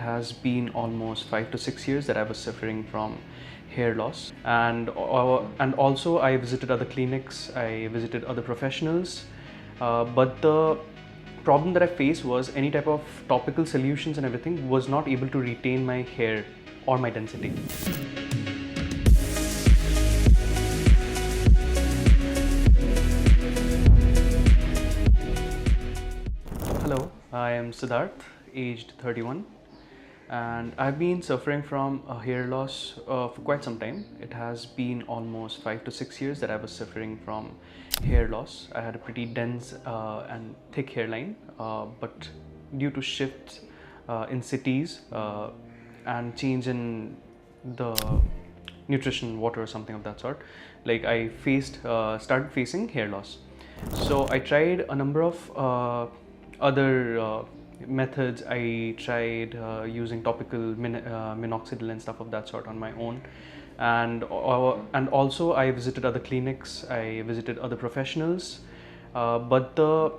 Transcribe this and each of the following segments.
has been almost 5 to 6 years that I was suffering from hair loss, and also I visited other clinics, I visited other professionals, but the problem that I faced was any type of topical solutions and everything was not able to retain my hair or my density. Hello, I am Siddharth, aged 31, and I've been suffering from a hair loss for quite some time. It has been almost 5 to 6 years that I was suffering from hair loss. I had a pretty dense and thick hairline, but due to shifts in cities and change in the nutrition, water or something of that sort, like I started facing hair loss. So I tried a number of other methods. I tried using topical minoxidil and stuff of that sort on my own, and also I visited other clinics, I visited other professionals, but the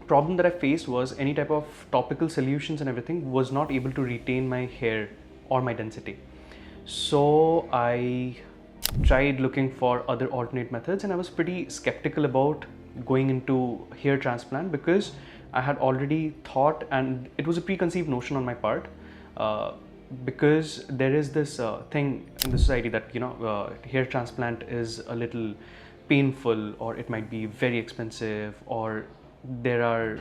problem that I faced was any type of topical solutions and everything was not able to retain my hair or my density. So I tried looking for other alternate methods, and I was pretty skeptical about going into hair transplant because I had already thought, and it was a preconceived notion on my part, because there is this thing in the society that hair transplant is a little painful, or it might be very expensive, or there are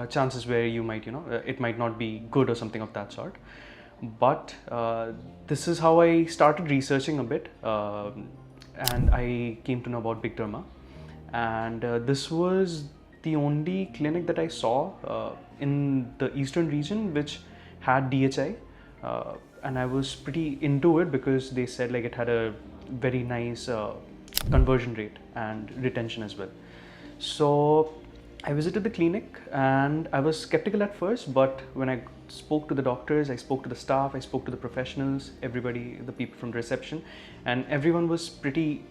chances where you might it might not be good or something of that sort. But this is how I started researching a bit, and I came to know about Big Derma, and this was the only clinic that I saw in the eastern region which had DHI, and I was pretty into it because they said like it had a very nice conversion rate and retention as well. So I visited the clinic and I was skeptical at first, but when I spoke to the doctors, I spoke to the staff, I spoke to the professionals, everybody, the people from the reception, and everyone was pretty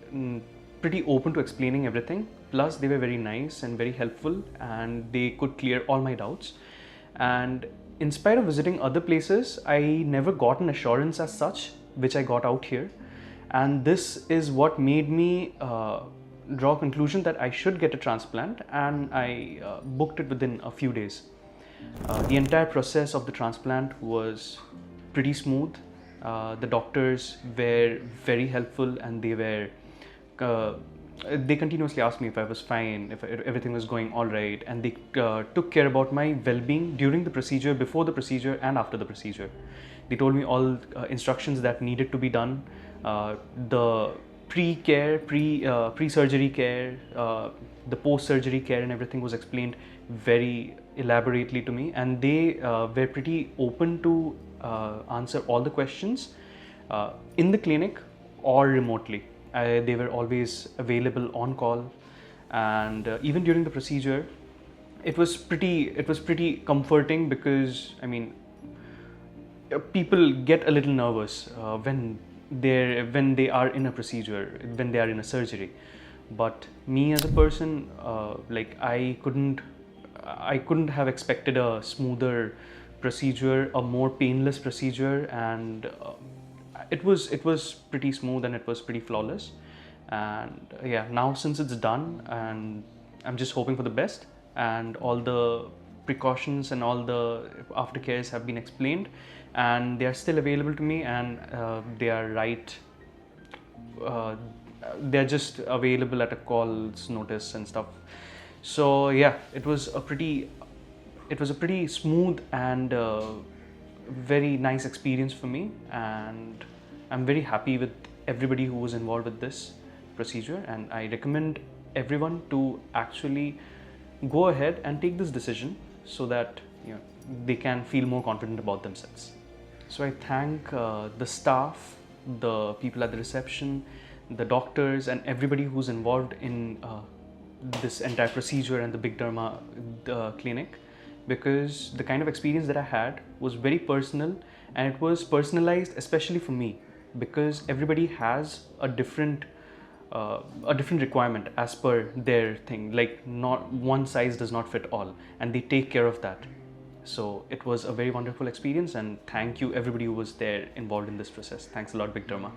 open to explaining everything. Plus they were very nice and very helpful, and they could clear all my doubts. And in spite of visiting other places, I never got an assurance as such which I got out here, and this is what made me draw a conclusion that I should get a transplant, and I booked it within a few days. The entire process of the transplant was pretty smooth. The doctors were very helpful, and they continuously asked me if I was fine, if everything was going all right, and they took care about my well-being during the procedure, before the procedure, and after the procedure. They told me all instructions that needed to be done, the pre-care, pre-surgery care, the post-surgery care, and everything was explained very elaborately to me, and they were pretty open to answer all the questions in the clinic or remotely. They were always available on call, and even during the procedure, it was pretty comforting, because I mean, people get a little nervous when they are in a procedure, when they are in a surgery. But me as a person, like I couldn't have expected a smoother procedure, a more painless procedure, and it was pretty smooth and it was pretty flawless. And yeah, now since it's done, and I'm just hoping for the best, and all the precautions and all the aftercares have been explained, and they are still available to me, and they are they're just available at a call's notice and stuff. So yeah, it was a pretty smooth and very nice experience for me, and I'm very happy with everybody who was involved with this procedure, and I recommend everyone to actually go ahead and take this decision so that they can feel more confident about themselves. So I thank the staff, the people at the reception, the doctors, and everybody who's involved in this entire procedure and the Big Derma clinic, because the kind of experience that I had was very personal, and it was personalized especially for me, because everybody has a different requirement as per their thing. Like, not one size does not fit all, and they take care of that. So it was a very wonderful experience, and thank you everybody who was there involved in this process. Thanks a lot, Big Derma.